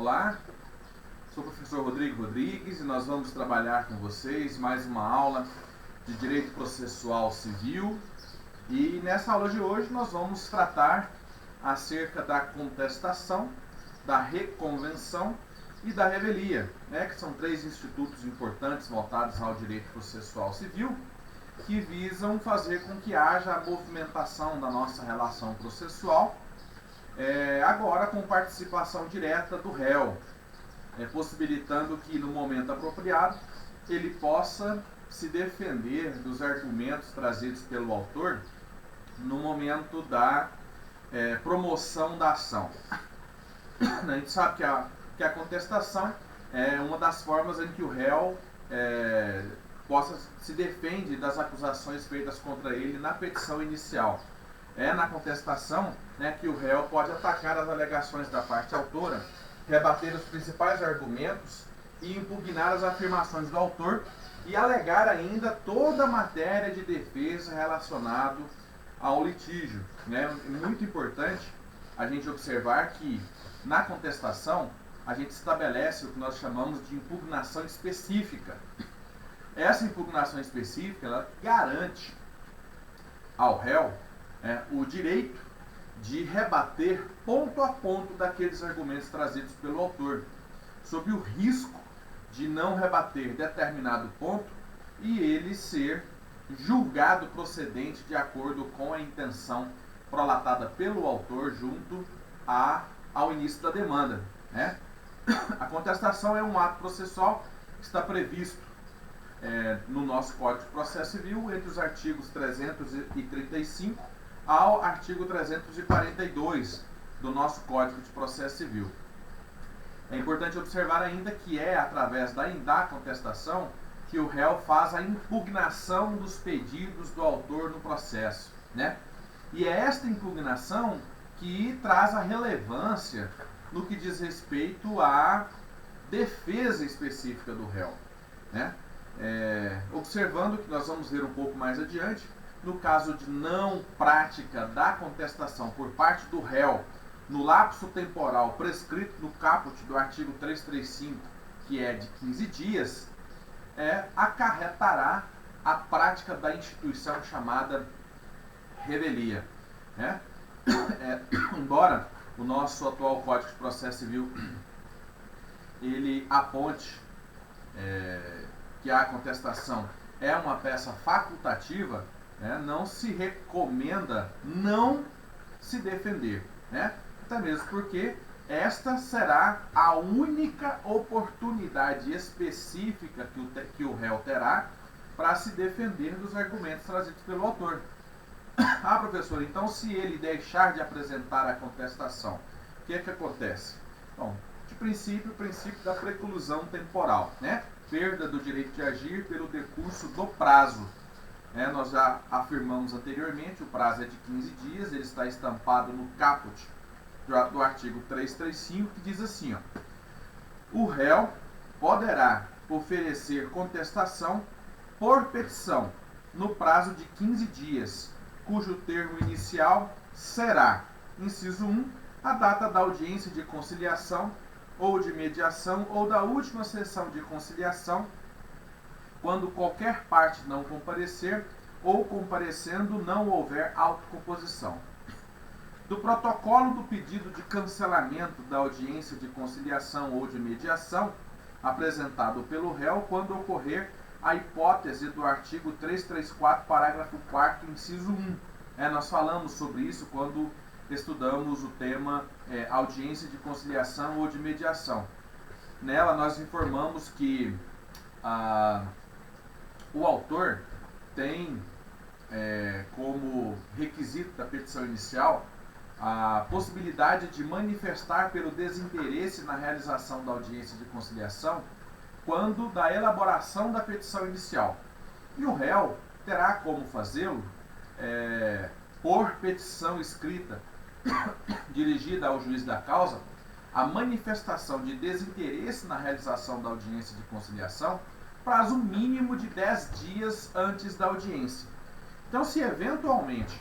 Olá, sou o professor Rodrigo Rodrigues e nós vamos trabalhar com vocês mais uma aula de Direito Processual Civil. E nessa aula de hoje nós vamos tratar acerca da contestação, da reconvenção e da revelia, que são três institutos importantes voltados ao direito processual civil, que visam fazer com que haja a movimentação da nossa relação processual, agora com participação direta do réu, possibilitando que no momento apropriado ele possa se defender dos argumentos trazidos pelo autor no momento da promoção da ação. A gente sabe que a contestação é uma das formas em que o réu se defende das acusações feitas contra ele na petição inicial. É na contestação que o réu pode atacar as alegações da parte autora, rebater os principais argumentos e impugnar as afirmações do autor e alegar ainda toda a matéria de defesa relacionada ao litígio. É muito importante a gente observar que na contestação a gente estabelece o que nós chamamos de impugnação específica. Essa impugnação específica ela garante ao réu o direito de rebater ponto a ponto daqueles argumentos trazidos pelo autor, sob o risco de não rebater determinado ponto e ele ser julgado procedente de acordo com a intenção prolatada pelo autor junto ao início da demanda. A contestação é um ato processual que está previsto no nosso Código de Processo Civil entre os artigos 335 ao artigo 342 do nosso Código de Processo Civil. É importante observar ainda que é através da contestação que o réu faz a impugnação dos pedidos do autor no processo. E é esta impugnação que traz a relevância no que diz respeito à defesa específica do réu. Observando que nós vamos ver um pouco mais adiante, no caso de não prática da contestação por parte do réu no lapso temporal prescrito no caput do artigo 335, que é de 15 dias, acarretará a prática da instituição chamada revelia. Embora o nosso atual Código de Processo Civil ele aponte que a contestação é uma peça facultativa, não se recomenda não se defender, até mesmo porque esta será a única oportunidade específica que o réu terá para se defender dos argumentos trazidos pelo autor. Professor, então se ele deixar de apresentar a contestação, o que acontece? Bom, de princípio, o princípio da preclusão temporal, perda do direito de agir pelo decurso do prazo. Nós já afirmamos anteriormente, o prazo é de 15 dias, ele está estampado no caput do artigo 335, que diz assim, o réu poderá oferecer contestação por petição no prazo de 15 dias, cujo termo inicial será, inciso 1, a data da audiência de conciliação ou de mediação ou da última sessão de conciliação, quando qualquer parte não comparecer ou comparecendo não houver autocomposição. Do protocolo do pedido de cancelamento da audiência de conciliação ou de mediação apresentado pelo réu quando ocorrer a hipótese do artigo 334, parágrafo 4º, inciso 1. Nós falamos sobre isso quando estudamos o tema audiência de conciliação ou de mediação. Nela nós informamos que o autor tem como requisito da petição inicial a possibilidade de manifestar pelo desinteresse na realização da audiência de conciliação quando da elaboração da petição inicial. E o réu terá como fazê-lo por petição escrita dirigida ao juiz da causa a manifestação de desinteresse na realização da audiência de conciliação prazo mínimo de 10 dias antes da audiência. Então, se eventualmente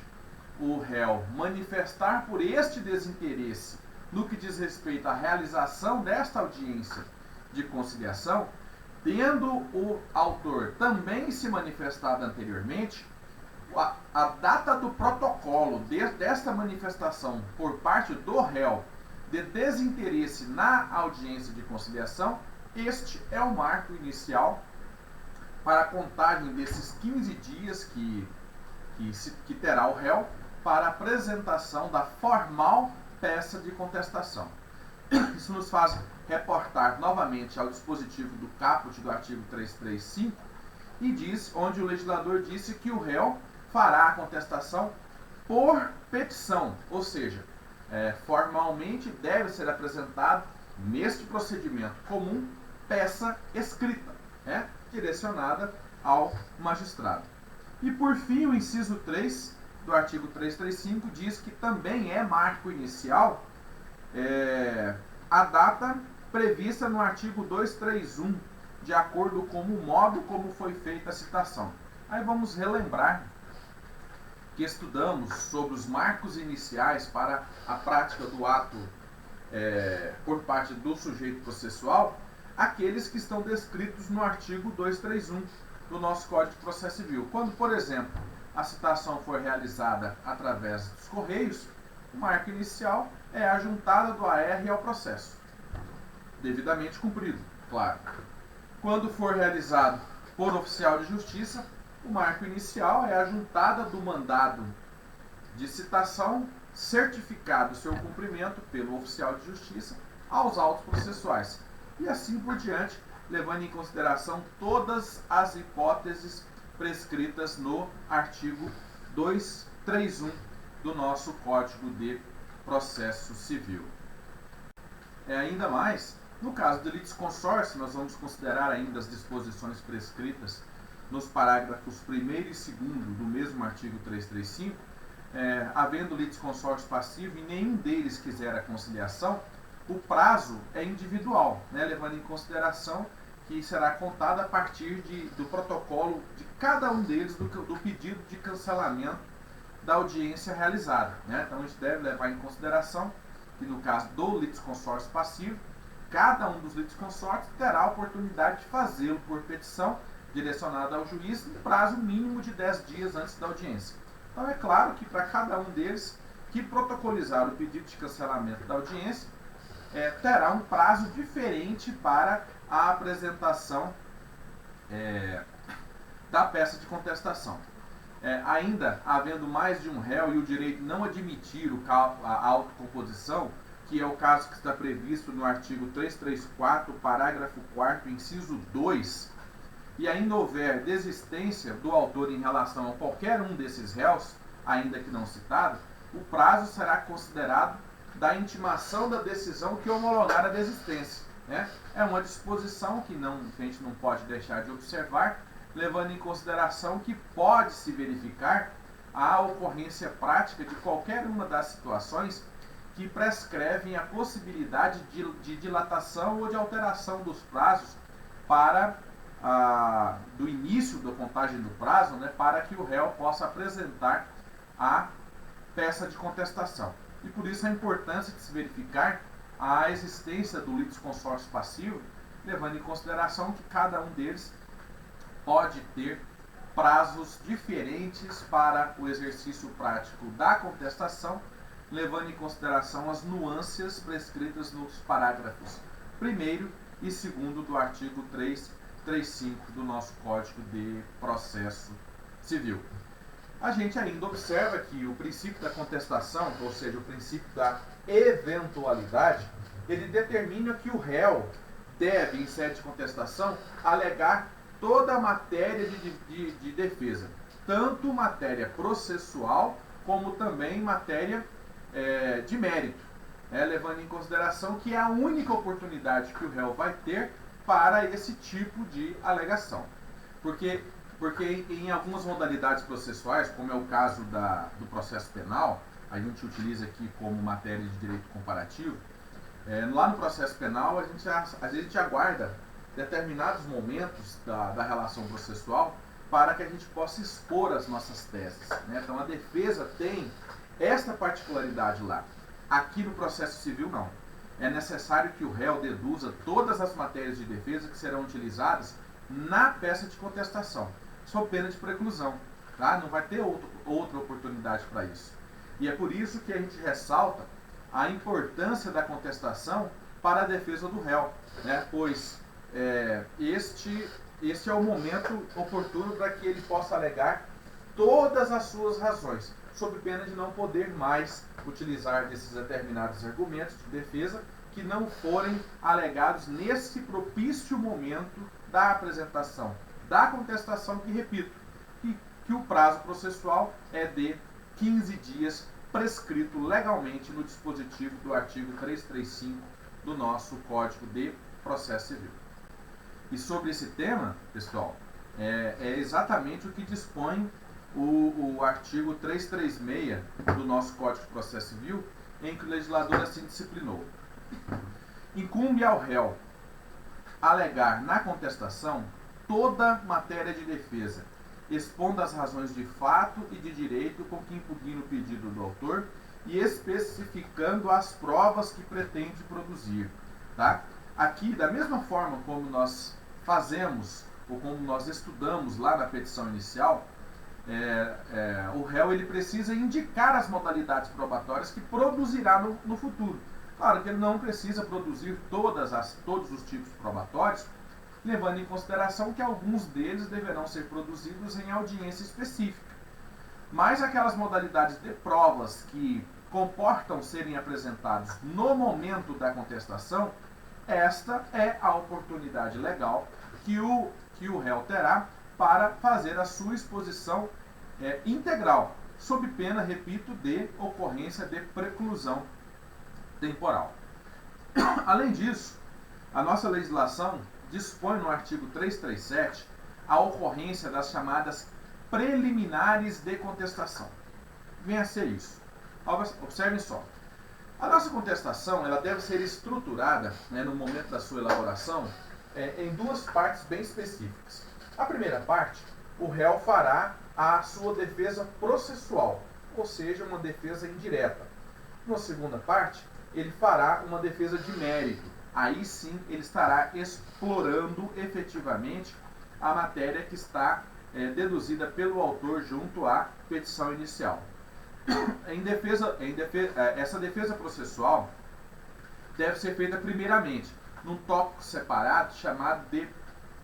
o réu manifestar por este desinteresse no que diz respeito à realização desta audiência de conciliação, tendo o autor também se manifestado anteriormente, a data do protocolo desta manifestação por parte do réu de desinteresse na audiência de conciliação, este é o marco inicial para a contagem desses 15 dias que terá o réu para a apresentação da formal peça de contestação. Isso nos faz reportar novamente ao dispositivo do caput do artigo 335 e diz, onde o legislador disse que o réu fará a contestação por petição, ou seja, formalmente deve ser apresentado neste procedimento comum peça escrita, direcionada ao magistrado. E por fim, o inciso 3 do artigo 335 diz que também é marco inicial a data prevista no artigo 231, de acordo com o modo como foi feita a citação. Aí vamos relembrar que estudamos sobre os marcos iniciais para a prática do ato por parte do sujeito processual, aqueles que estão descritos no artigo 231 do nosso Código de Processo Civil. Quando, por exemplo, a citação for realizada através dos correios, o marco inicial é a juntada do AR ao processo, devidamente cumprido, claro. Quando for realizado por oficial de justiça, o marco inicial é a juntada do mandado de citação, certificado seu cumprimento pelo oficial de justiça aos autos processuais. E assim por diante, levando em consideração todas as hipóteses prescritas no artigo 231 do nosso Código de Processo Civil. Ainda mais, no caso do litisconsórcio, nós vamos considerar ainda as disposições prescritas nos parágrafos 1º e 2º do mesmo artigo 335, havendo litisconsórcio passivo e nenhum deles quiser a conciliação, o prazo é individual, levando em consideração que será contado a partir do protocolo de cada um deles do pedido de cancelamento da audiência realizada. Então a gente deve levar em consideração que no caso do litisconsórcio passivo, cada um dos litisconsórcios terá a oportunidade de fazê-lo por petição direcionada ao juiz no prazo mínimo de 10 dias antes da audiência. Então é claro que para cada um deles que protocolizar o pedido de cancelamento da audiência, terá um prazo diferente para a apresentação da peça de contestação. Ainda havendo mais de um réu e o direito não admitir a autocomposição, que é o caso que está previsto no artigo 334, parágrafo 4º, inciso 2, e ainda houver desistência do autor em relação a qualquer um desses réus, ainda que não citado, o prazo será considerado da intimação da decisão que homologar a desistência. É uma disposição que a gente não pode deixar de observar, levando em consideração que pode se verificar a ocorrência prática de qualquer uma das situações que prescrevem a possibilidade de dilatação ou de alteração dos prazos para do início da contagem do prazo, para que o réu possa apresentar a peça de contestação. E por isso a importância de se verificar a existência do litisconsórcio passivo, levando em consideração que cada um deles pode ter prazos diferentes para o exercício prático da contestação, levando em consideração as nuances prescritas nos parágrafos 1º e 2º do artigo 335 do nosso Código de Processo Civil. A gente ainda observa que o princípio da contestação, ou seja, o princípio da eventualidade, ele determina que o réu deve, em sede de contestação, alegar toda a matéria de defesa, tanto matéria processual como também matéria de mérito, levando em consideração que é a única oportunidade que o réu vai ter para esse tipo de alegação. Porque em algumas modalidades processuais, como é o caso do processo penal, a gente utiliza aqui como matéria de direito comparativo, lá no processo penal a gente aguarda determinados momentos da relação processual para que a gente possa expor as nossas teses. Então a defesa tem esta particularidade lá. Aqui no processo civil, não. É necessário que o réu deduza todas as matérias de defesa que serão utilizadas na peça de contestação, sob pena de preclusão. Tá? Não vai ter outra oportunidade para isso. E é por isso que a gente ressalta a importância da contestação para a defesa do réu, né? Pois este é o momento oportuno para que ele possa alegar todas as suas razões, sob pena de não poder mais utilizar desses determinados argumentos de defesa que não forem alegados nesse propício momento da apresentação da contestação, que, repito, que o prazo processual é de 15 dias, prescrito legalmente no dispositivo do artigo 335 do nosso Código de Processo Civil. E sobre esse tema, pessoal, é exatamente o que dispõe o artigo 336 do nosso Código de Processo Civil, em que o legislador assim disciplinou. Incumbe ao réu alegar na contestação toda matéria de defesa, expondo as razões de fato e de direito com que impugna o pedido do autor e especificando as provas que pretende produzir. Tá? Aqui, da mesma forma como nós fazemos, ou como nós estudamos lá na petição inicial, o réu ele precisa indicar as modalidades probatórias que produzirá no futuro. Claro que ele não precisa produzir todos os tipos probatórios, levando em consideração que alguns deles deverão ser produzidos em audiência específica. Mas aquelas modalidades de provas que comportam serem apresentados no momento da contestação, esta é a oportunidade legal que o réu terá para fazer a sua exposição integral, sob pena, repito, de ocorrência de preclusão temporal. Além disso, a nossa legislação dispõe no artigo 337 a ocorrência das chamadas preliminares de contestação. Venha a ser isso. Observem só. A nossa contestação ela deve ser estruturada, no momento da sua elaboração, em duas partes bem específicas. A primeira parte, o réu fará a sua defesa processual, ou seja, uma defesa indireta. Na segunda parte, ele fará uma defesa de mérito. Aí sim ele estará explorando efetivamente a matéria que está deduzida pelo autor junto à petição inicial. Essa defesa processual deve ser feita primeiramente num tópico separado chamado de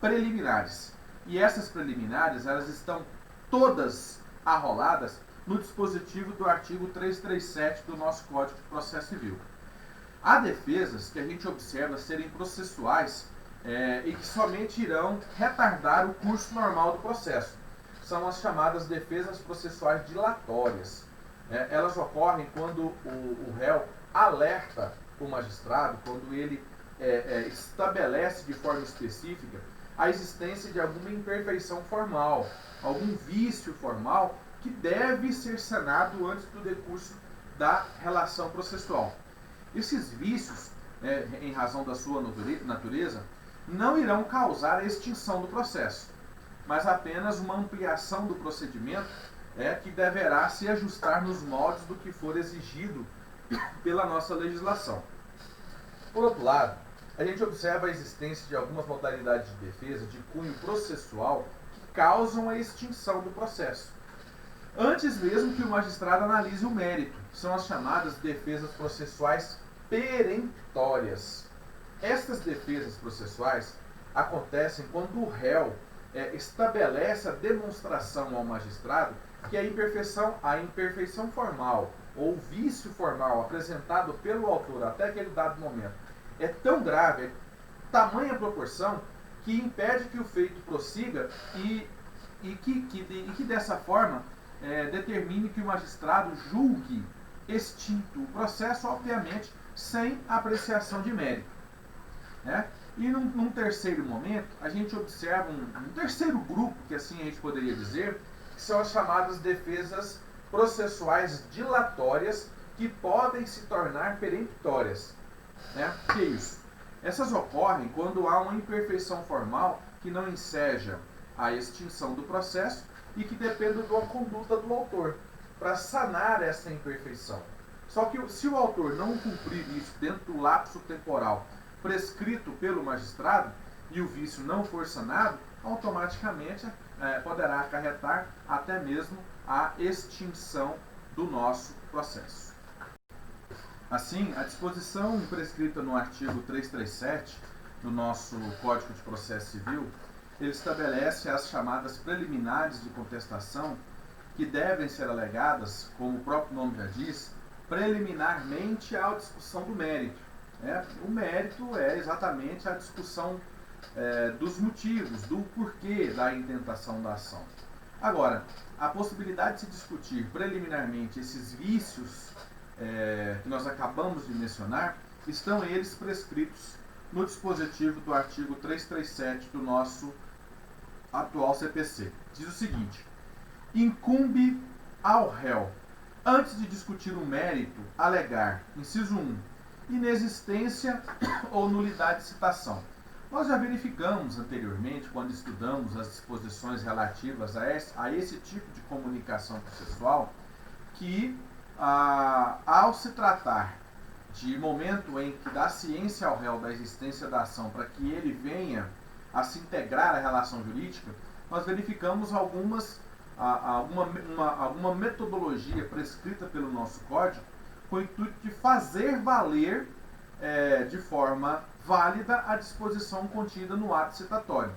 preliminares. E essas preliminares elas estão todas arroladas no dispositivo do artigo 337 do nosso Código de Processo Civil. Há defesas que a gente observa serem processuais e que somente irão retardar o curso normal do processo. São as chamadas defesas processuais dilatórias. Elas ocorrem quando o réu alerta o magistrado, quando ele estabelece de forma específica a existência de alguma imperfeição formal, algum vício formal que deve ser sanado antes do decurso da relação processual. Esses vícios, em razão da sua natureza, não irão causar a extinção do processo, mas apenas uma ampliação do procedimento que deverá se ajustar nos moldes do que for exigido pela nossa legislação. Por outro lado, a gente observa a existência de algumas modalidades de defesa de cunho processual que causam a extinção do processo, antes mesmo que o magistrado analise o mérito. São as chamadas defesas processuais peremptórias. Estas defesas processuais acontecem quando o réu estabelece a demonstração ao magistrado que a imperfeição formal ou vício formal apresentado pelo autor até aquele dado momento é tão grave, é tamanha proporção, que impede que o feito prossiga e que dessa forma determine que o magistrado julgue extinto o processo, obviamente, sem apreciação de mérito. E num terceiro momento, a gente observa um terceiro grupo, que assim a gente poderia dizer, que são as chamadas defesas processuais dilatórias, que podem se tornar peremptórias. O que é isso? Essas ocorrem quando há uma imperfeição formal que não enseja a extinção do processo e que depende da conduta do autor para sanar essa imperfeição. Só que se o autor não cumprir isso dentro do lapso temporal prescrito pelo magistrado e o vício não for sanado, automaticamente poderá acarretar até mesmo a extinção do nosso processo. Assim, a disposição prescrita no artigo 337 do nosso Código de Processo Civil, ele estabelece as chamadas preliminares de contestação, que devem ser alegadas, como o próprio nome já diz, preliminarmente à discussão do mérito. O mérito é exatamente a discussão dos motivos, do porquê da intentação da ação. Agora, a possibilidade de se discutir preliminarmente esses vícios que nós acabamos de mencionar, estão eles prescritos no dispositivo do artigo 337 do nosso atual CPC. Diz o seguinte: incumbe ao réu, antes de discutir o mérito, alegar, inciso 1, inexistência ou nulidade de citação. Nós já verificamos anteriormente, quando estudamos as disposições relativas a esse tipo de comunicação processual, que ao se tratar de momento em que dá ciência ao réu da existência da ação para que ele venha a se integrar à relação jurídica, nós verificamos alguma metodologia prescrita pelo nosso código com o intuito de fazer valer de forma válida a disposição contida no ato citatório.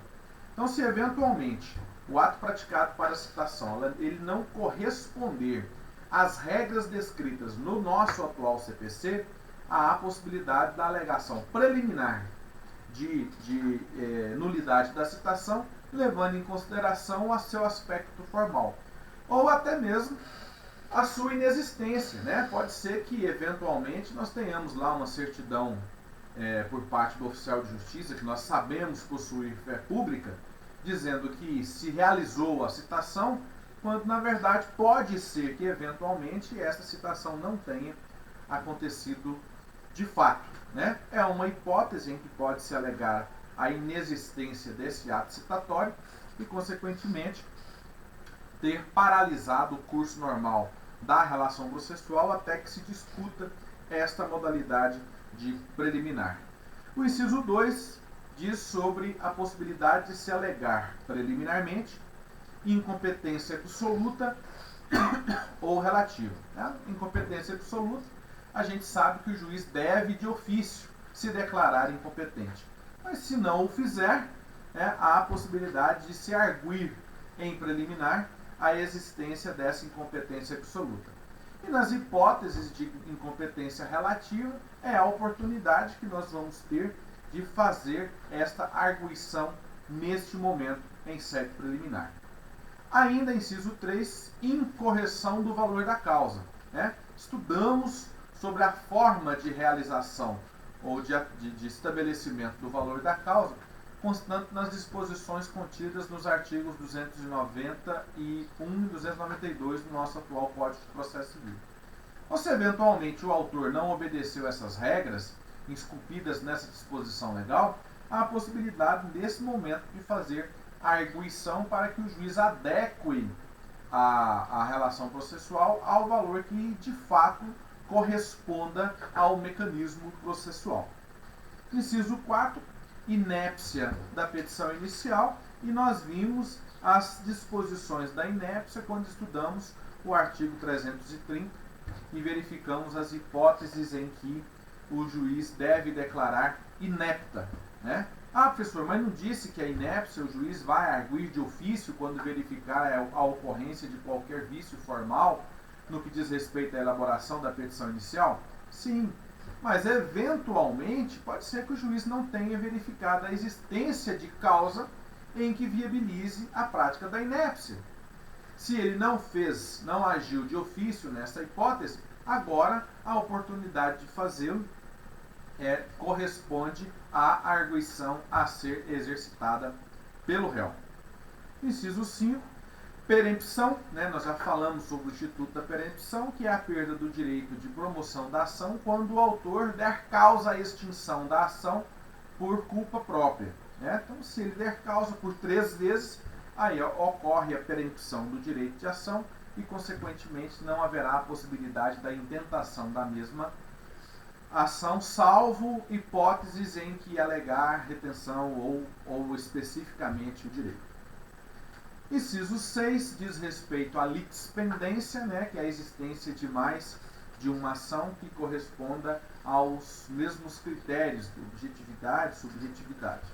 Então, se eventualmente o ato praticado para a citação ele não corresponder às regras descritas no nosso atual CPC, há a possibilidade da alegação preliminar de nulidade da citação, levando em consideração o seu aspecto formal, ou até mesmo a sua inexistência, Pode ser que, eventualmente, nós tenhamos lá uma certidão por parte do oficial de justiça, que nós sabemos possuir fé pública, dizendo que se realizou a citação, quando, na verdade, pode ser que, eventualmente, essa citação não tenha acontecido de fato. É uma hipótese em que pode-se alegar a inexistência desse ato citatório e, consequentemente, ter paralisado o curso normal da relação processual até que se discuta esta modalidade de preliminar. O inciso 2 diz sobre a possibilidade de se alegar preliminarmente incompetência absoluta ou relativa. Incompetência absoluta, a gente sabe que o juiz deve de ofício se declarar incompetente. Mas se não o fizer, há a possibilidade de se arguir em preliminar a existência dessa incompetência absoluta. E nas hipóteses de incompetência relativa, é a oportunidade que nós vamos ter de fazer esta arguição neste momento em sede preliminar. Ainda, inciso 3, incorreção do valor da causa. Estudamos sobre a forma de realização ou de estabelecimento do valor da causa, constante nas disposições contidas nos artigos 291 e 292 do nosso atual Código de Processo Civil. Ou se eventualmente o autor não obedeceu essas regras esculpidas nessa disposição legal, há a possibilidade, nesse momento, de fazer a arguição para que o juiz adeque a relação processual ao valor que, de fato, corresponda ao mecanismo processual. Inciso 4, inépcia da petição inicial, e nós vimos as disposições da inépcia quando estudamos o artigo 330 e verificamos as hipóteses em que o juiz deve declarar inepta. Professor, mas não disse que a inépcia o juiz vai arguir de ofício quando verificar a ocorrência de qualquer vício formal no que diz respeito à elaboração da petição inicial? Sim, mas eventualmente pode ser que o juiz não tenha verificado a existência de causa em que viabilize a prática da inépcia. Se ele não agiu de ofício nessa hipótese, agora a oportunidade de fazê-lo corresponde à arguição a ser exercitada pelo réu. Inciso 5, perempção, nós já falamos sobre o instituto da perempção, que é a perda do direito de promoção da ação quando o autor der causa à extinção da ação por culpa própria. Então, se ele der causa por 3 vezes, aí ocorre a perempção do direito de ação e, consequentemente, não haverá a possibilidade da intentação da mesma ação, salvo hipóteses em que alegar retenção ou especificamente o direito. Inciso 6 diz respeito à litispendência, né, que é a existência de mais de uma ação que corresponda aos mesmos critérios de objetividade e subjetividade.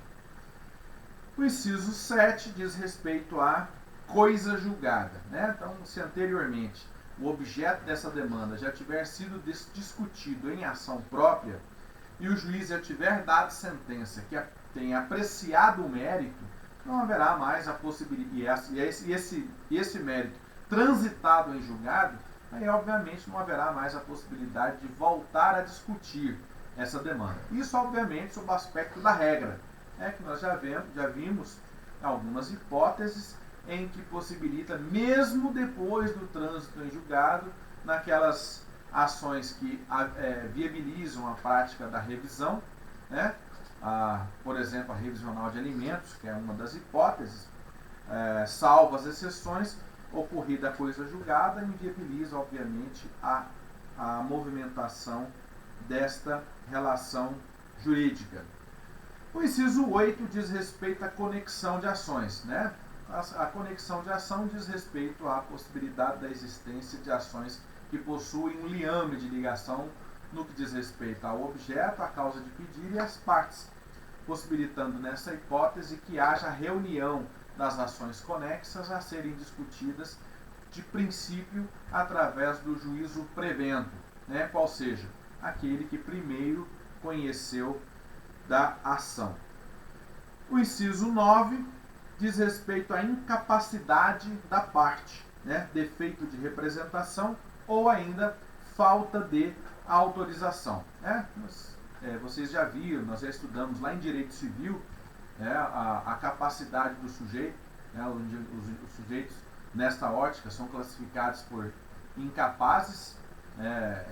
O inciso 7 diz respeito à coisa julgada, né? Então, se anteriormente o objeto dessa demanda já tiver sido discutido em ação própria e o juiz já tiver dado sentença que tenha apreciado o mérito, não haverá mais a possibilidade, e esse mérito transitado em julgado, aí obviamente não haverá mais a possibilidade de voltar a discutir essa demanda. Isso obviamente sob o aspecto da regra, que nós já vimos algumas hipóteses em que possibilita, mesmo depois do trânsito em julgado, naquelas ações que viabilizam a prática da revisão, né? Por exemplo, a revisional de alimentos, que é uma das hipóteses, salvo as exceções, ocorrida a coisa julgada, inviabiliza, obviamente, a movimentação desta relação jurídica. O inciso 8 diz respeito à conexão de ações, né? A conexão de ação diz respeito à possibilidade da existência de ações que possuem um liame de ligação no que diz respeito ao objeto, à causa de pedir e às partes, possibilitando nessa hipótese que haja reunião das ações conexas a serem discutidas de princípio através do juízo prevento, né? Qual seja aquele que primeiro conheceu da ação. O inciso 9 diz respeito à incapacidade da parte, né? Defeito de representação ou ainda falta de autorização, né? Vocês já viram, nós já estudamos lá em Direito Civil, né, a capacidade do sujeito, né, os sujeitos nesta ótica são classificados por incapazes,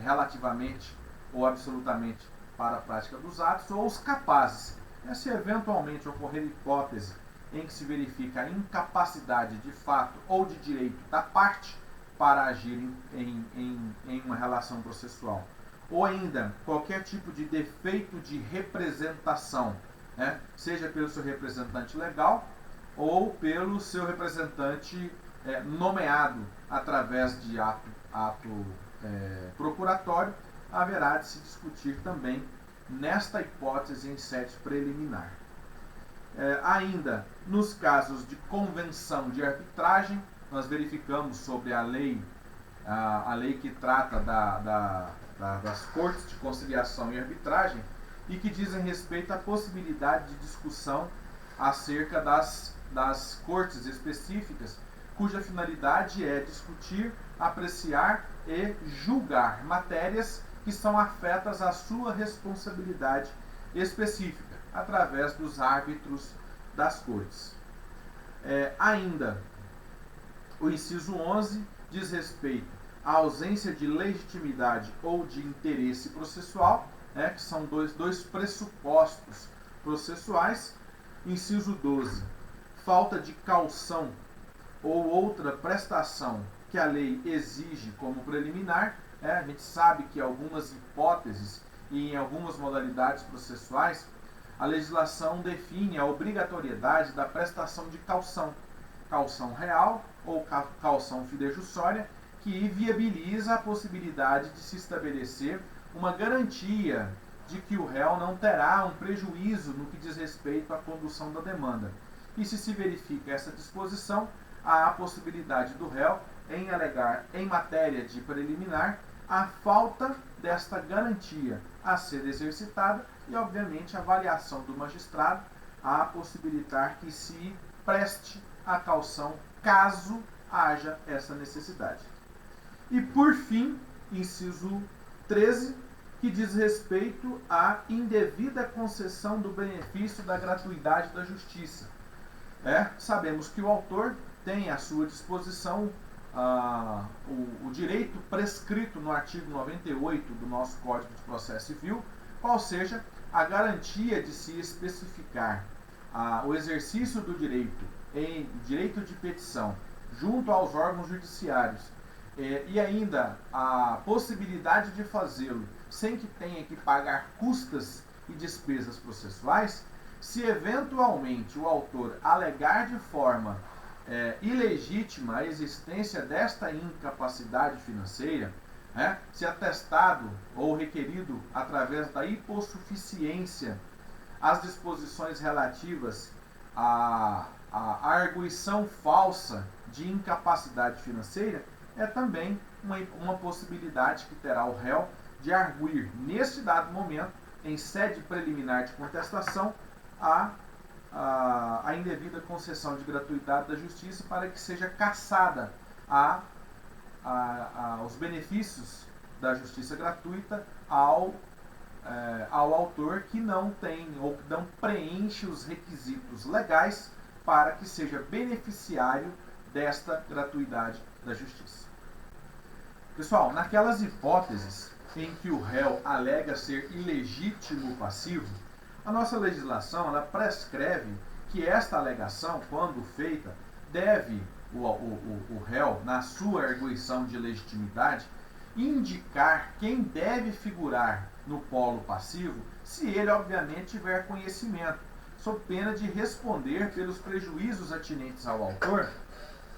relativamente ou absolutamente para a prática dos atos, ou os capazes. Se eventualmente ocorrer hipótese em que se verifica a incapacidade de fato ou de direito da parte para agir em uma relação processual, ou ainda qualquer tipo de defeito de representação, né, seja pelo seu representante legal ou pelo seu representante nomeado através de ato procuratório, haverá de se discutir também nesta hipótese em sede preliminar. Ainda nos casos de convenção de arbitragem, nós verificamos sobre a lei que trata das cortes de conciliação e arbitragem e que dizem respeito à possibilidade de discussão acerca das cortes específicas, cuja finalidade é discutir, apreciar e julgar matérias que são afetas à sua responsabilidade específica, através dos árbitros das cortes. Ainda, o inciso 11 diz respeito à ausência de legitimidade ou de interesse processual, que são dois pressupostos processuais. Inciso 12, falta de caução ou outra prestação que a lei exige como preliminar. A gente sabe que em algumas hipóteses e em algumas modalidades processuais, a legislação define a obrigatoriedade da prestação de caução real ou caução fidejussória, que viabiliza a possibilidade de se estabelecer uma garantia de que o réu não terá um prejuízo no que diz respeito à condução da demanda. E se verifica essa disposição, há a possibilidade do réu em alegar em matéria de preliminar a falta desta garantia a ser exercitada e, obviamente, a avaliação do magistrado a possibilitar que se preste a caução caso haja essa necessidade. E, por fim, inciso 13, que diz respeito à indevida concessão do benefício da gratuidade da justiça. Sabemos que o autor tem à sua disposição o direito prescrito no artigo 98 do nosso Código de Processo Civil, qual seja a garantia de se especificar o exercício do direito em direito de petição junto aos órgãos judiciários e ainda a possibilidade de fazê-lo sem que tenha que pagar custas e despesas processuais, se eventualmente o autor alegar de forma ilegítima a existência desta incapacidade financeira, se atestado ou requerido através da hipossuficiência as disposições relativas à arguição falsa de incapacidade financeira, é também uma possibilidade que terá o réu de arguir, neste dado momento, em sede preliminar de contestação, a indevida concessão de gratuidade da justiça para que seja cassada os benefícios da justiça gratuita ao autor que não tem ou que não preenche os requisitos legais para que seja beneficiário desta gratuidade da justiça. Pessoal, naquelas hipóteses em que o réu alega ser ilegítimo passivo, a nossa legislação ela prescreve que esta alegação, quando feita, deve o réu, na sua arguição de legitimidade, indicar quem deve figurar no polo passivo, se ele, obviamente, tiver conhecimento, sob pena de responder pelos prejuízos atinentes ao autor,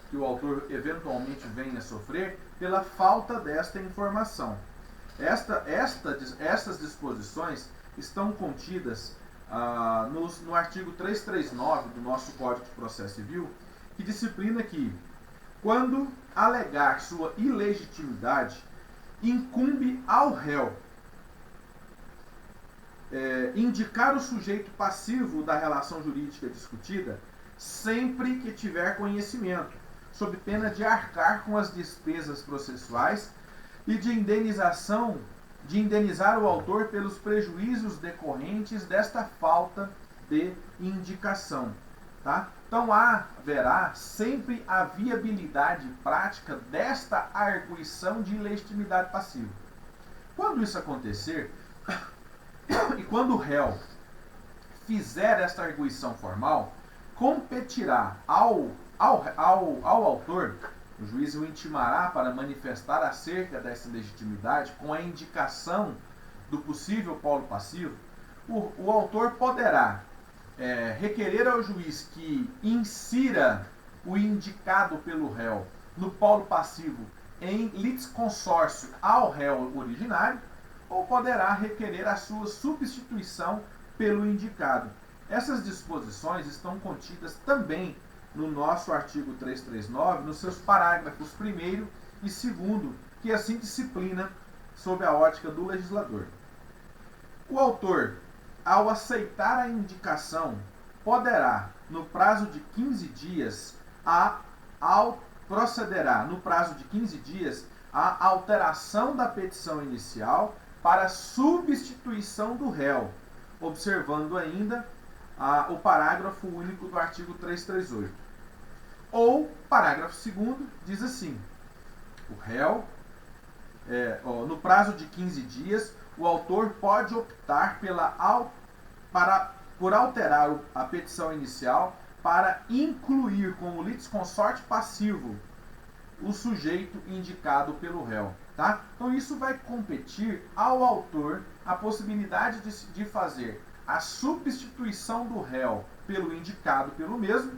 que o autor eventualmente venha a sofrer, pela falta desta informação. Estas disposições estão contidas no artigo 339 do nosso Código de Processo Civil, que disciplina que, quando alegar sua ilegitimidade, incumbe ao réu indicar o sujeito passivo da relação jurídica discutida sempre que tiver conhecimento, sob pena de arcar com as despesas processuais e de indenizar o autor pelos prejuízos decorrentes desta falta de indicação. Tá? Então haverá sempre a viabilidade prática desta arguição de ilegitimidade passiva. Quando isso acontecer, e quando o réu fizer esta arguição formal, competirá ao autor, o juiz o intimará para manifestar acerca dessa legitimidade com a indicação do possível polo passivo. O autor poderá requerer ao juiz que insira o indicado pelo réu no polo passivo em litisconsórcio ao réu originário, ou poderá requerer a sua substituição pelo indicado. Essas disposições estão contidas também no nosso artigo 339, nos seus parágrafos 1º e 2º, que assim disciplina sob a ótica do legislador. O autor, ao aceitar a indicação, poderá, no prazo de 15 dias, procederá, no prazo de 15 dias, a alteração da petição inicial para substituição do réu, observando ainda o parágrafo único do artigo 338. Ou, parágrafo 2º, diz assim: o réu, no prazo de 15 dias, o autor pode optar por alterar a petição inicial para incluir como litisconsorte passivo o sujeito indicado pelo réu. Tá? Então isso vai competir ao autor a possibilidade de fazer a substituição do réu pelo indicado pelo mesmo,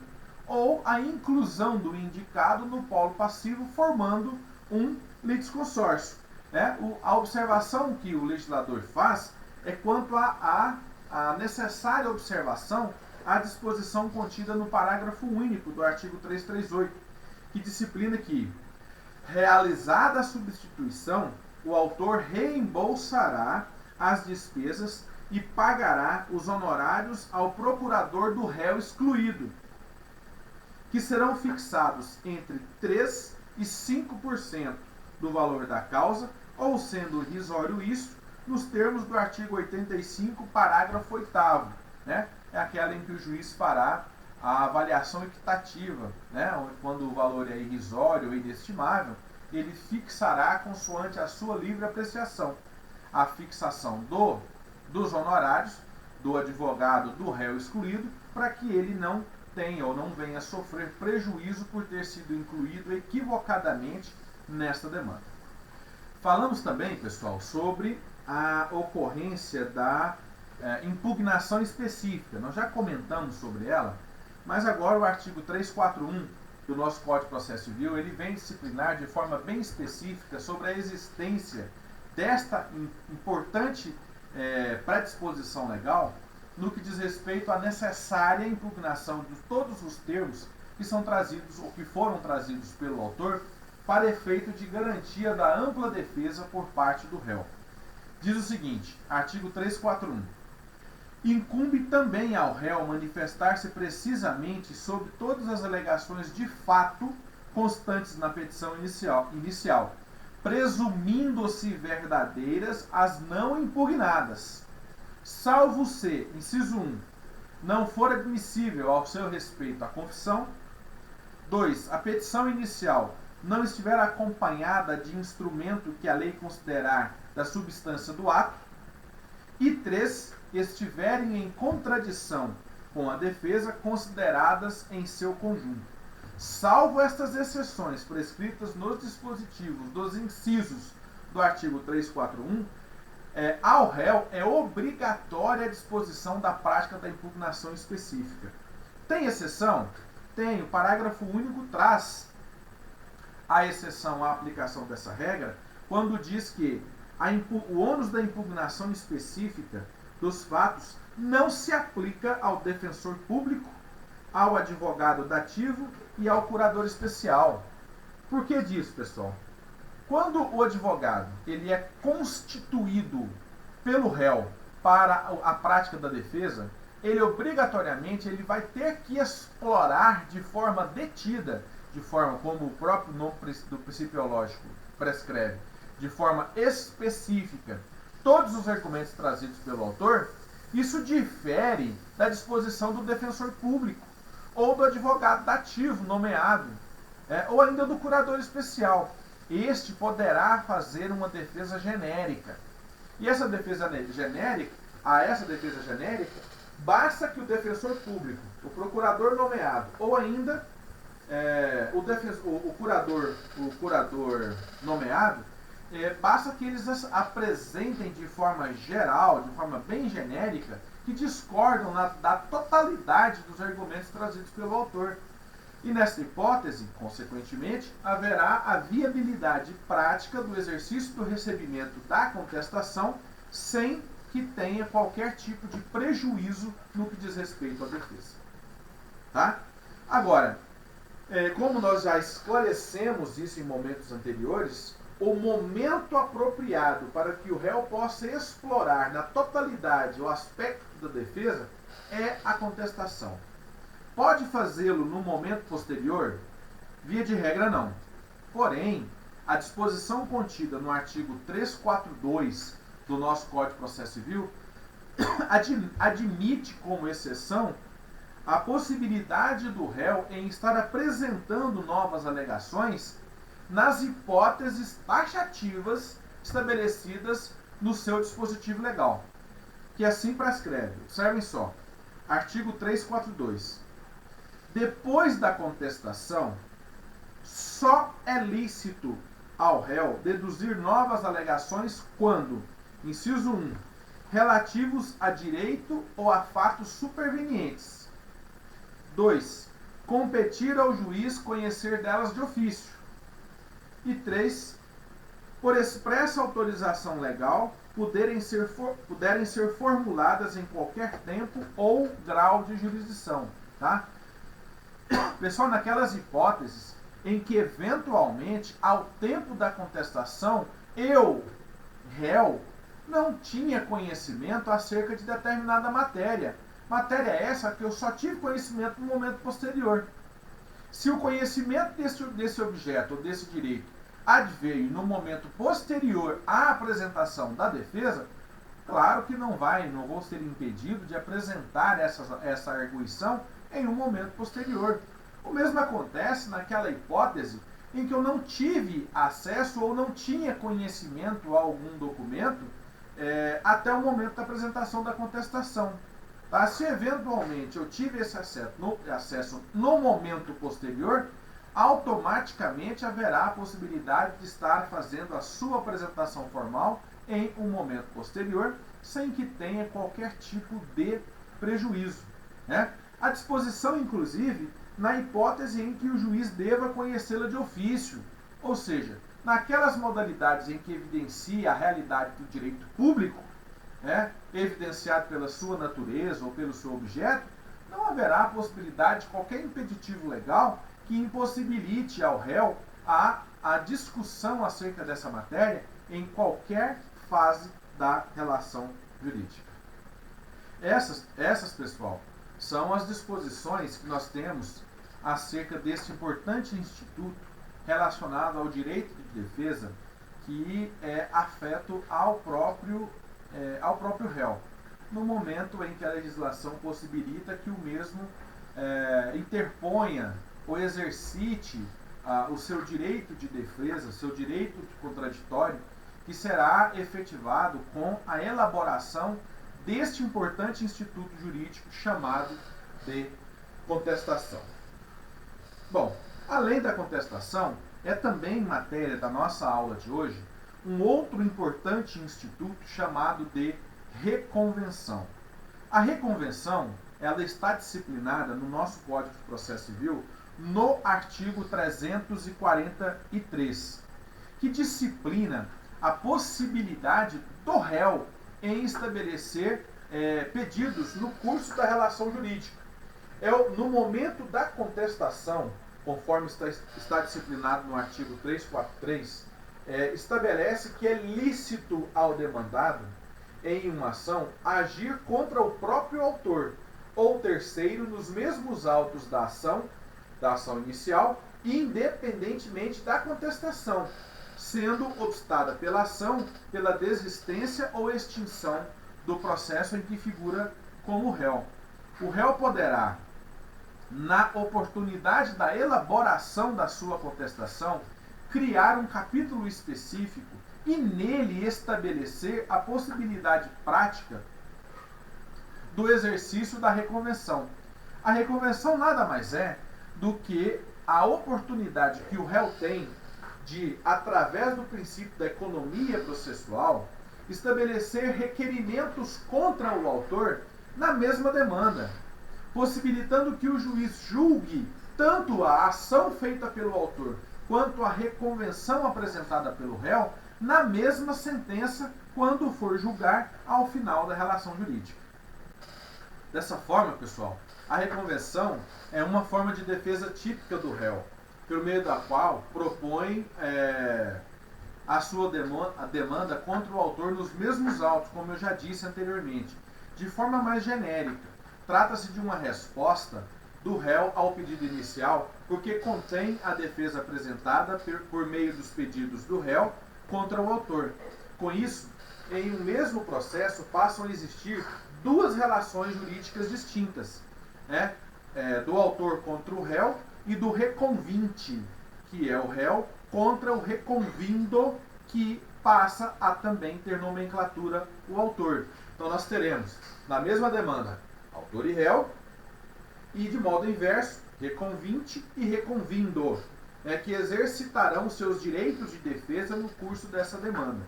ou a inclusão do indicado no polo passivo, formando um litisconsórcio. A observação que o legislador faz é quanto à necessária observação à disposição contida no parágrafo único do artigo 338, que disciplina que, realizada a substituição, o autor reembolsará as despesas e pagará os honorários ao procurador do réu excluído, que serão fixados entre 3% e 5% do valor da causa, ou sendo irrisório isso, nos termos do artigo 85, parágrafo 8º, É aquela em que o juiz fará a avaliação equitativa, quando o valor é irrisório ou inestimável, ele fixará, consoante a sua livre apreciação, a fixação dos honorários do advogado do réu excluído, para que ele não tenha ou não venha a sofrer prejuízo por ter sido incluído equivocadamente nesta demanda. Falamos também, pessoal, sobre a ocorrência da impugnação específica. Nós já comentamos sobre ela, mas agora o artigo 341 do nosso Código de Processo Civil, ele vem disciplinar de forma bem específica sobre a existência desta importante predisposição legal no que diz respeito à necessária impugnação de todos os termos que são trazidos ou que foram trazidos pelo autor para efeito de garantia da ampla defesa por parte do réu. Diz o seguinte, artigo 341. Incumbe também ao réu manifestar-se precisamente sobre todas as alegações de fato constantes na petição inicial, presumindo-se verdadeiras as não impugnadas, salvo se, inciso 1, não for admissível ao seu respeito a confissão. 2. A petição inicial não estiver acompanhada de instrumento que a lei considerar da substância do ato. E 3. Estiverem em contradição com a defesa consideradas em seu conjunto. Salvo estas exceções prescritas nos dispositivos dos incisos do artigo 341, ao réu é obrigatória a disposição da prática da impugnação específica. Tem exceção? Tem. O parágrafo único traz a exceção à aplicação dessa regra quando diz que o ônus da impugnação específica dos fatos não se aplica ao defensor público, ao advogado dativo e ao curador especial. Por que disso, pessoal? Quando o advogado ele é constituído pelo réu para a prática da defesa, ele obrigatoriamente vai ter que explorar de forma detida, de forma como o próprio nome do principiológico prescreve, de forma específica, todos os argumentos trazidos pelo autor. Isso difere da disposição do defensor público ou do advogado dativo nomeado, ou ainda do curador especial. Este poderá fazer uma defesa genérica. E essa defesa genérica, basta que o defensor público, o procurador nomeado, ou ainda o curador nomeado, basta que eles apresentem de forma geral, de forma bem genérica, que discordam da totalidade dos argumentos trazidos pelo autor. E nesta hipótese, consequentemente, haverá a viabilidade prática do exercício do recebimento da contestação sem que tenha qualquer tipo de prejuízo no que diz respeito à defesa. Tá? Agora, como nós já esclarecemos isso em momentos anteriores, o momento apropriado para que o réu possa explorar na totalidade o aspecto da defesa é a contestação. Pode fazê-lo no momento posterior? Via de regra, não. Porém, a disposição contida no artigo 342 do nosso Código de Processo Civil admite como exceção a possibilidade do réu em estar apresentando novas alegações nas hipóteses taxativas estabelecidas no seu dispositivo legal, que assim prescreve. Observem só, artigo 342. Depois da contestação, só é lícito ao réu deduzir novas alegações quando, inciso 1, relativos a direito ou a fatos supervenientes. 2. Competir ao juiz conhecer delas de ofício. E 3. Por expressa autorização legal, puderem ser formuladas em qualquer tempo ou grau de jurisdição. Tá? Pessoal, naquelas hipóteses em que, eventualmente, ao tempo da contestação, eu, réu, não tinha conhecimento acerca de determinada matéria. Matéria essa que eu só tive conhecimento no momento posterior. Se o conhecimento desse objeto ou desse direito adveio no momento posterior à apresentação da defesa, claro que não vou ser impedido de apresentar essa arguição em um momento posterior. O mesmo acontece naquela hipótese em que eu não tive acesso ou não tinha conhecimento a algum documento até o momento da apresentação da contestação. Tá? Se eventualmente eu tive esse acesso no momento posterior, automaticamente haverá a possibilidade de estar fazendo a sua apresentação formal em um momento posterior, sem que tenha qualquer tipo de prejuízo, né? A disposição, inclusive, na hipótese em que o juiz deva conhecê-la de ofício, ou seja, naquelas modalidades em que evidencia a realidade do direito público, né, evidenciado pela sua natureza ou pelo seu objeto, não haverá a possibilidade de qualquer impeditivo legal que impossibilite ao réu a discussão acerca dessa matéria em qualquer fase da relação jurídica. Essas, pessoal, são as disposições que nós temos acerca desse importante instituto relacionado ao direito de defesa, que é afeto ao próprio réu, no momento em que a legislação possibilita que o mesmo interponha ou exercite o seu direito de defesa, o seu direito de contraditório, que será efetivado com a elaboração deste importante instituto jurídico chamado de contestação. Bom, além da contestação, é também matéria da nossa aula de hoje um outro importante instituto chamado de reconvenção. A reconvenção, ela está disciplinada no nosso Código de Processo Civil no artigo 343, que disciplina a possibilidade do réu em estabelecer pedidos no curso da relação jurídica. No momento da contestação, conforme está disciplinado no artigo 343, estabelece que é lícito ao demandado, em uma ação, agir contra o próprio autor ou terceiro nos mesmos autos da ação inicial, independentemente da contestação, sendo obstada pela ação pela desistência ou extinção do processo em que figura como réu. O réu poderá, na oportunidade da elaboração da sua contestação, criar um capítulo específico e nele estabelecer a possibilidade prática do exercício da reconvenção. A reconvenção nada mais é do que a oportunidade que o réu tem de, através do princípio da economia processual, estabelecer requerimentos contra o autor na mesma demanda, possibilitando que o juiz julgue tanto a ação feita pelo autor quanto a reconvenção apresentada pelo réu na mesma sentença quando for julgar ao final da relação jurídica. Dessa forma, pessoal, a reconvenção é uma forma de defesa típica do réu, por meio da qual propõe a sua demanda contra o autor nos mesmos autos, como eu já disse anteriormente, de forma mais genérica. Trata-se de uma resposta do réu ao pedido inicial, porque contém a defesa apresentada por meio dos pedidos do réu contra o autor. Com isso, em um mesmo processo passam a existir duas relações jurídicas distintas, né? Do autor contra o réu e do reconvinte, que é o réu, contra o reconvindo, que passa a também ter nomenclatura o autor. Então nós teremos, na mesma demanda, autor e réu, e de modo inverso, reconvinte e reconvindo, que exercitarão seus direitos de defesa no curso dessa demanda.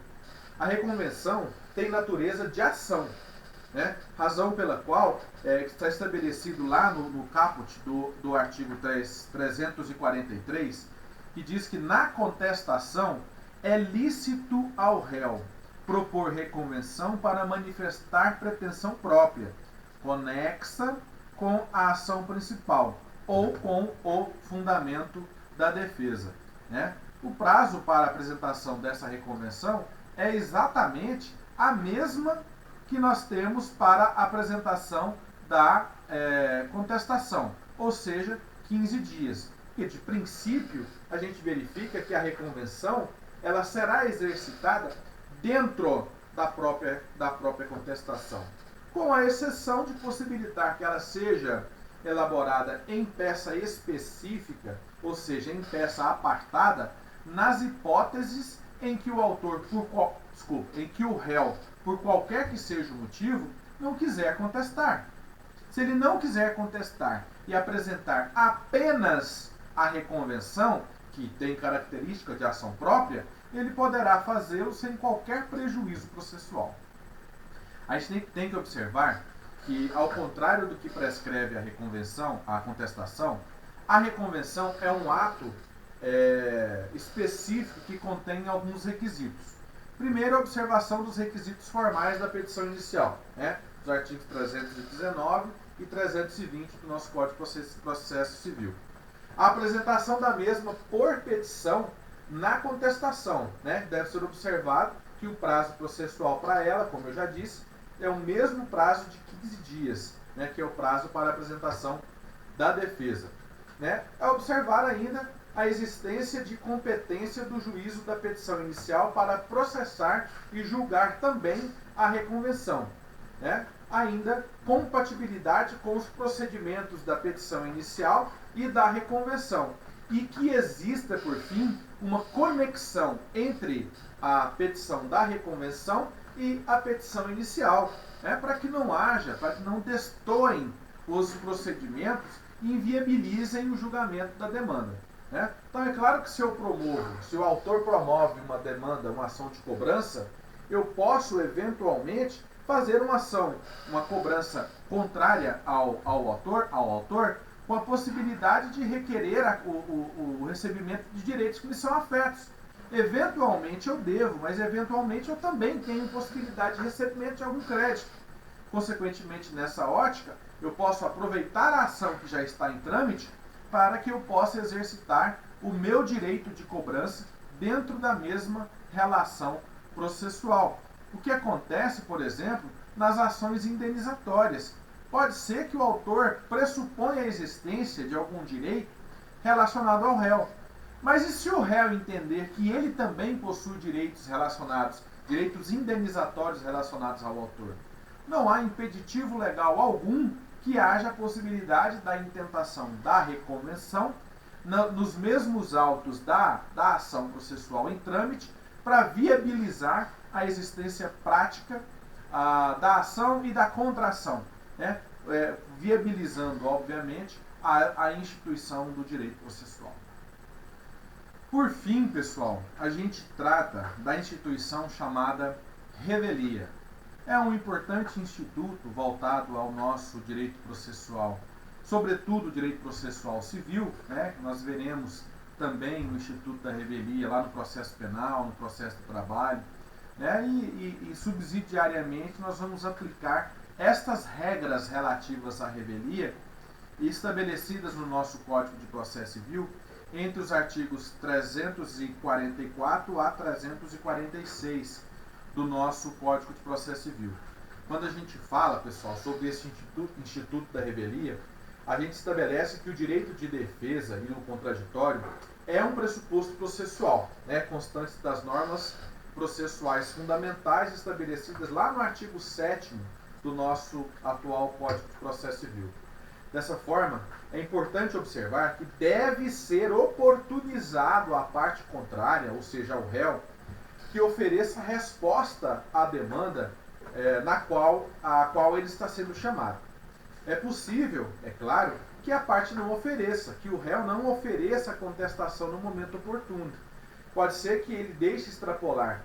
A reconvenção tem natureza de ação, né? Razão pela qual está estabelecido lá no caput do artigo 343, que diz que na contestação é lícito ao réu propor reconvenção para manifestar pretensão própria, conexa com a ação principal ou com o fundamento da defesa, né? O prazo para a apresentação dessa reconvenção é exatamente a mesma que nós temos para a apresentação da contestação, ou seja, 15 dias. Porque, de princípio, a gente verifica que a reconvenção ela será exercitada dentro da própria contestação, com a exceção de possibilitar que ela seja elaborada em peça específica, ou seja, em peça apartada, nas hipóteses em que o autor, em que o réu, por qualquer que seja o motivo, não quiser contestar. Se ele não quiser contestar e apresentar apenas a reconvenção, que tem característica de ação própria, ele poderá fazê-lo sem qualquer prejuízo processual. A gente tem que observar que, ao contrário do que prescreve a reconvenção, a contestação, a reconvenção é um ato específico que contém alguns requisitos. Primeiro, a observação dos requisitos formais da petição inicial, né? Os artigos 319 e 320 do nosso Código de Processo Civil. A apresentação da mesma por petição na contestação, né? Deve ser observado que o prazo processual para ela, como eu já disse, é o mesmo prazo de 15 dias, né? Que é o prazo para a apresentação da defesa. Né? É observar ainda a existência de competência do juízo da petição inicial para processar e julgar também a reconvenção. Né? Ainda, compatibilidade com os procedimentos da petição inicial e da reconvenção. E que exista, por fim, uma conexão entre a petição da reconvenção e a petição inicial, né? Para que não haja, para que não destoem os procedimentos e inviabilizem o julgamento da demanda. Né? Então é claro que se o autor promove uma demanda, uma ação de cobrança, eu posso eventualmente fazer uma cobrança contrária ao autor, com a possibilidade de requerer o recebimento de direitos que me são afetos. Eventualmente eu devo, mas eventualmente eu também tenho possibilidade de recebimento de algum crédito. Consequentemente, nessa ótica, eu posso aproveitar a ação que já está em trâmite para que eu possa exercitar o meu direito de cobrança dentro da mesma relação processual. O que acontece, por exemplo, nas ações indenizatórias. Pode ser que o autor pressuponha a existência de algum direito relacionado ao réu. Mas e se o réu entender que ele também possui direitos indenizatórios relacionados ao autor? Não há impeditivo legal algum que haja a possibilidade da intentação da reconvenção nos mesmos autos da ação processual em trâmite para viabilizar a existência prática da ação e da contração, né? Viabilizando, obviamente, a instituição do direito processual. Por fim, pessoal, a gente trata da instituição chamada revelia. É um importante instituto voltado ao nosso direito processual, sobretudo o direito processual civil, né? Nós veremos também o Instituto da Revelia lá no processo penal, no processo do trabalho, né? E subsidiariamente nós vamos aplicar estas regras relativas à revelia estabelecidas no nosso Código de Processo Civil entre os artigos 344 a 346 do nosso Código de Processo Civil. Quando a gente fala, pessoal, sobre esse Instituto da Revelia, a gente estabelece que o direito de defesa e o contraditório é um pressuposto processual, né, constante das normas processuais fundamentais estabelecidas lá no artigo 7º do nosso atual Código de Processo Civil. Dessa forma, é importante observar que deve ser oportunizado a parte contrária, ou seja, ao réu, que ofereça resposta à demanda a qual ele está sendo chamado. É possível, é claro, que a parte não ofereça, que o réu não ofereça a contestação no momento oportuno. Pode ser que ele deixe extrapolar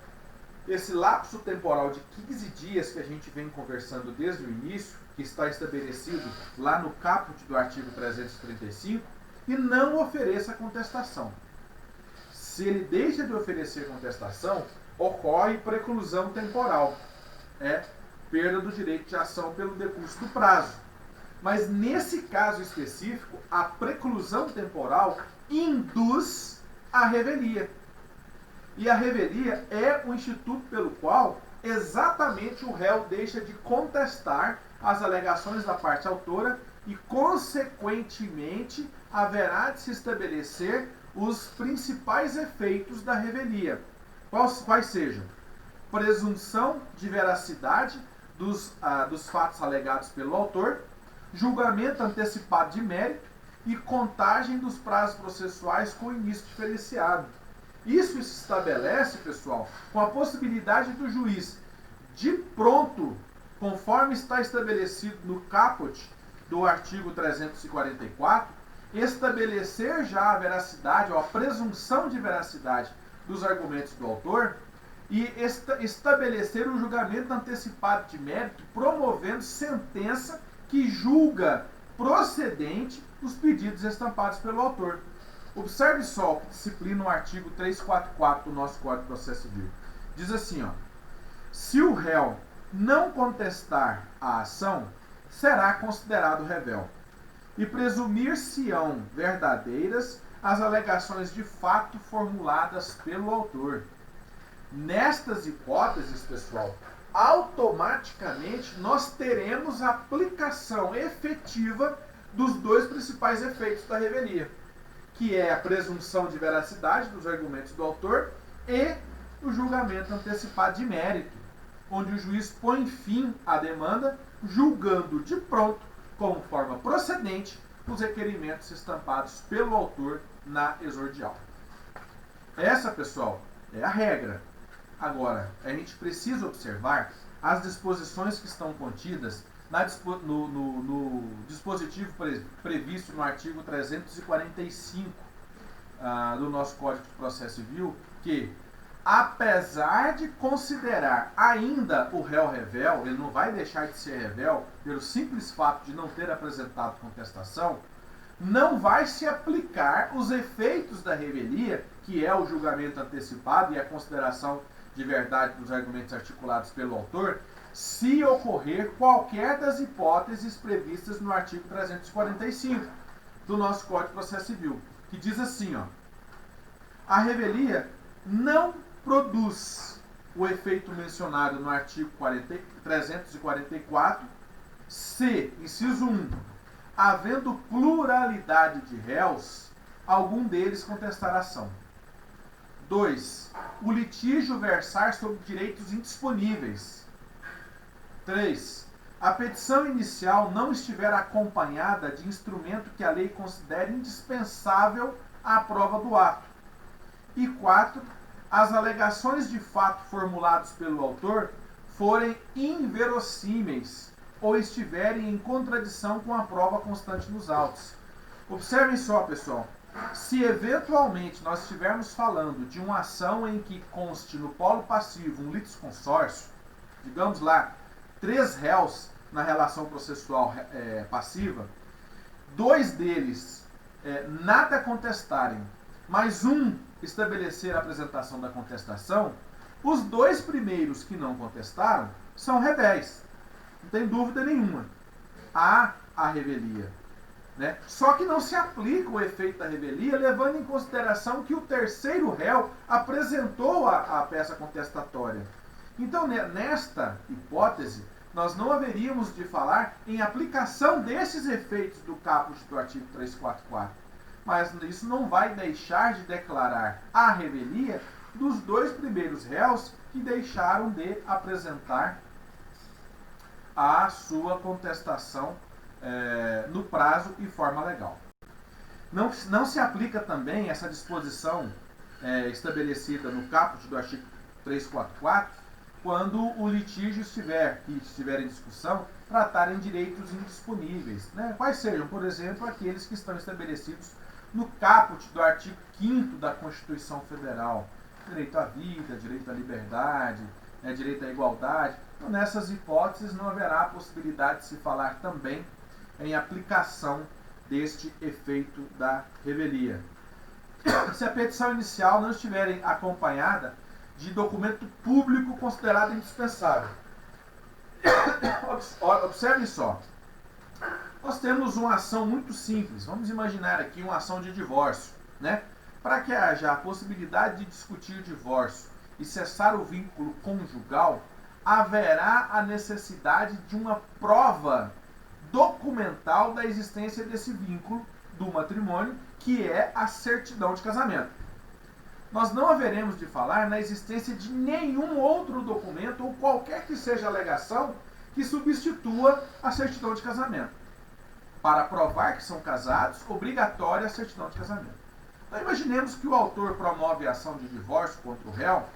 esse lapso temporal de 15 dias que a gente vem conversando desde o início, que está estabelecido lá no caput do artigo 335, e não ofereça a contestação. Se ele deixa de oferecer contestação, ocorre preclusão temporal, perda do direito de ação pelo decurso do prazo. Mas nesse caso específico, a preclusão temporal induz a revelia. E a revelia é o instituto pelo qual exatamente o réu deixa de contestar as alegações da parte autora e, consequentemente, haverá de se estabelecer os principais efeitos da revelia. Quais sejam? Presunção de veracidade dos fatos alegados pelo autor, julgamento antecipado de mérito e contagem dos prazos processuais com início diferenciado. Isso se estabelece, pessoal, com a possibilidade do juiz, de pronto, conforme está estabelecido no caput do artigo 344, estabelecer já a veracidade, ou a presunção de veracidade dos argumentos do autor, e estabelecer o julgamento antecipado de mérito, promovendo sentença que julga procedente os pedidos estampados pelo autor. Observe só o que disciplina o artigo 344 do nosso Código de Processo Civil. Diz assim, ó: se o réu não contestar a ação, será considerado revel, e presumir-se-ão verdadeiras as alegações de fato formuladas pelo autor. Nestas hipóteses, pessoal, automaticamente nós teremos a aplicação efetiva dos dois principais efeitos da revelia, que é a presunção de veracidade dos argumentos do autor e o julgamento antecipado de mérito, onde o juiz põe fim à demanda, julgando de pronto, como forma procedente, os requerimentos estampados pelo autor na exordial. Essa, pessoal, é a regra. Agora, a gente precisa observar as disposições que estão contidas no dispositivo previsto no artigo 345 do nosso Código de Processo Civil, que, apesar de considerar ainda o réu revel, ele não vai deixar de ser revel pelo simples fato de não ter apresentado contestação, não vai se aplicar os efeitos da revelia, que é o julgamento antecipado e a consideração de verdade dos argumentos articulados pelo autor, se ocorrer qualquer das hipóteses previstas no artigo 345 do nosso Código de Processo Civil, que diz assim, ó: a revelia não produz o efeito mencionado no artigo 344 se, inciso 1, havendo pluralidade de réus, algum deles contestar a ação. 2. O litígio versar sobre direitos indisponíveis. 3. A petição inicial não estiver acompanhada de instrumento que a lei considere indispensável à prova do ato. E 4. As alegações de fato formuladas pelo autor forem inverossímeis ou estiverem em contradição com a prova constante nos autos. Observem só, pessoal. Se eventualmente nós estivermos falando de uma ação em que conste no polo passivo um litisconsórcio, digamos lá, 3 réus na relação processual passiva, 2 deles nada contestarem, mas um estabelecer a apresentação da contestação, os 2 primeiros que não contestaram são revéis. Não tem dúvida nenhuma. Há a revelia. Né? Só que não se aplica o efeito da revelia, levando em consideração que o terceiro réu apresentou a peça contestatória. Então, nesta hipótese, nós não haveríamos de falar em aplicação desses efeitos do caput do artigo 344. Mas isso não vai deixar de declarar a revelia dos 2 primeiros réus que deixaram de apresentar a sua contestação no prazo e forma legal. Não se aplica também essa disposição estabelecida no caput do artigo 344 quando o litígio estiver em discussão, tratarem direitos indisponíveis. Né? Quais sejam, por exemplo, aqueles que estão estabelecidos no caput do artigo 5º da Constituição Federal. Direito à vida, direito à liberdade, direito à igualdade. Então, nessas hipóteses, não haverá a possibilidade de se falar também em aplicação deste efeito da revelia. Se a petição inicial não estiver acompanhada de documento público considerado indispensável. Observe só. Nós temos uma ação muito simples. Vamos imaginar aqui uma ação de divórcio. Né? Para que haja a possibilidade de discutir o divórcio e cessar o vínculo conjugal, haverá a necessidade de uma prova documental da existência desse vínculo do matrimônio, que é a certidão de casamento. Nós não haveremos de falar na existência de nenhum outro documento ou qualquer que seja a alegação que substitua a certidão de casamento. Para provar que são casados, obrigatória a certidão de casamento. Então imaginemos que o autor promove a ação de divórcio contra o réu,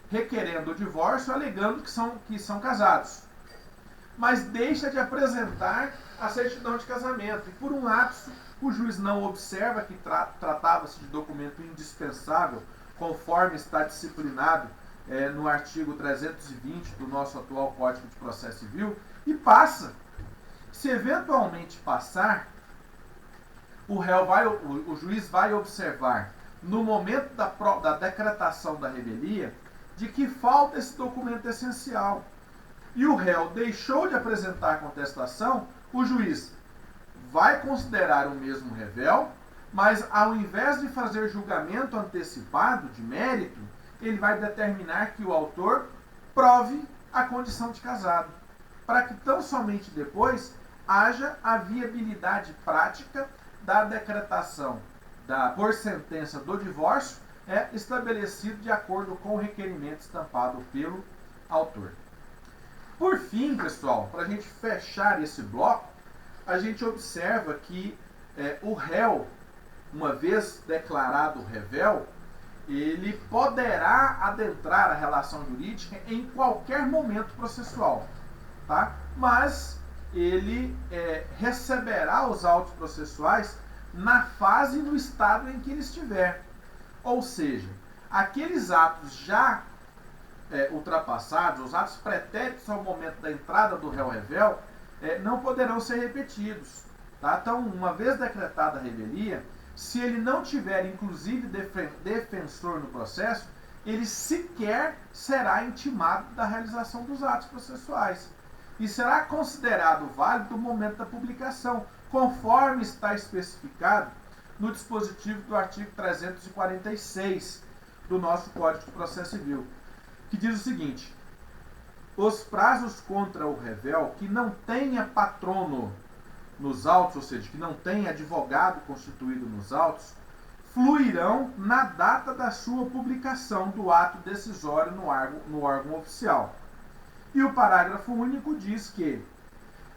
requerendo o divórcio, alegando que são casados. mas deixa de apresentar a certidão de casamento. E por um lapso, o juiz não observa que tratava-se de documento indispensável, conforme está disciplinado no artigo 320 do nosso atual Código de Processo Civil, e passa. Se eventualmente passar, o juiz vai observar, no momento da decretação da revelia, de que falta esse documento essencial. E o réu deixou de apresentar a contestação, o juiz vai considerar o mesmo revel, mas ao invés de fazer julgamento antecipado de mérito, ele vai determinar que o autor prove a condição de casado, para que tão somente depois haja a viabilidade prática da decretação por sentença do divórcio estabelecido de acordo com o requerimento estampado pelo autor. Por fim, pessoal, para a gente fechar esse bloco, a gente observa que o réu, uma vez declarado revel, ele poderá adentrar a relação jurídica em qualquer momento processual, tá? Mas ele receberá os autos processuais na fase e no estado em que ele estiver. Ou seja, aqueles atos já ultrapassados, os atos pretéritos ao momento da entrada do réu revel, não poderão ser repetidos. Tá? Então, uma vez decretada a revelia, se ele não tiver, inclusive, defensor no processo, ele sequer será intimado da realização dos atos processuais. E será considerado válido no momento da publicação, conforme está especificado no dispositivo do artigo 346 do nosso Código de Processo Civil, que diz o seguinte: os prazos contra o revel que não tenha patrono nos autos, ou seja, que não tenha advogado constituído nos autos, fluirão na data da sua publicação do ato decisório no órgão oficial. E o parágrafo único diz que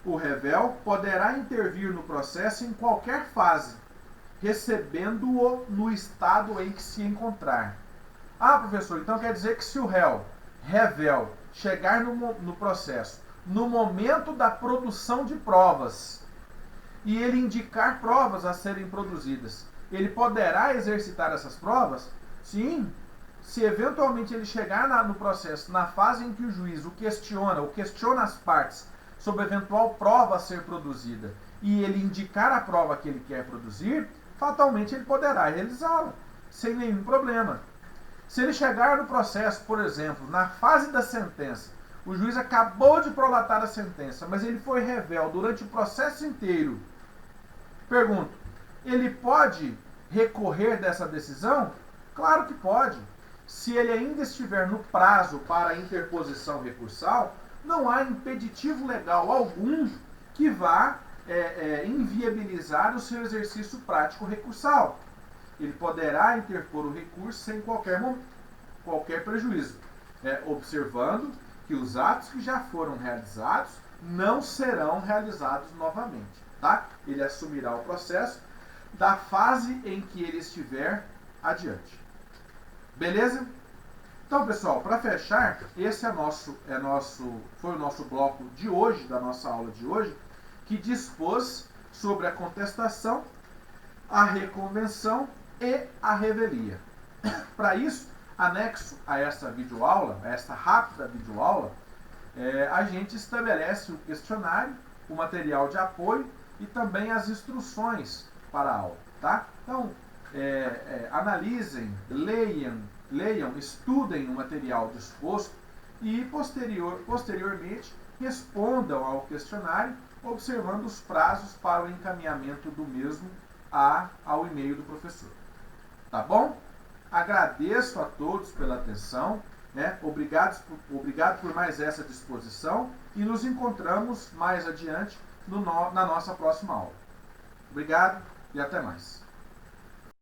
o revel poderá intervir no processo em qualquer fase, recebendo-o no estado em que se encontrar. Ah, professor, então quer dizer que se o réu revel chegar no processo no momento da produção de provas e ele indicar provas a serem produzidas, ele poderá exercitar essas provas? Sim. Se eventualmente ele chegar no processo na fase em que o juiz o questiona as partes sobre eventual prova a ser produzida e ele indicar a prova que ele quer produzir, fatalmente ele poderá realizá-la, sem nenhum problema. Se ele chegar no processo, por exemplo, na fase da sentença, o juiz acabou de prolatar a sentença, mas ele foi revel durante o processo inteiro, pergunto, ele pode recorrer dessa decisão? Claro que pode. Se ele ainda estiver no prazo para a interposição recursal, não há impeditivo legal algum que vá inviabilizar o seu exercício prático recursal. Ele poderá interpor o recurso sem qualquer prejuízo, observando que os atos que já foram realizados não serão realizados novamente. Tá? Ele assumirá o processo da fase em que ele estiver adiante. Beleza? Então, pessoal, para fechar, esse foi o nosso bloco de hoje, da nossa aula de hoje, que dispôs sobre a contestação, a reconvenção e a revelia. Para isso, anexo a esta videoaula, a esta rápida videoaula, a gente estabelece o questionário, o material de apoio e também as instruções para a aula. Tá? Então, analisem, leiam, estudem o material disposto e posteriormente respondam ao questionário, observando os prazos para o encaminhamento do mesmo ao e-mail do professor. Tá bom? Agradeço a todos pela atenção, obrigado por mais essa disposição e nos encontramos mais adiante na nossa próxima aula. Obrigado e até mais.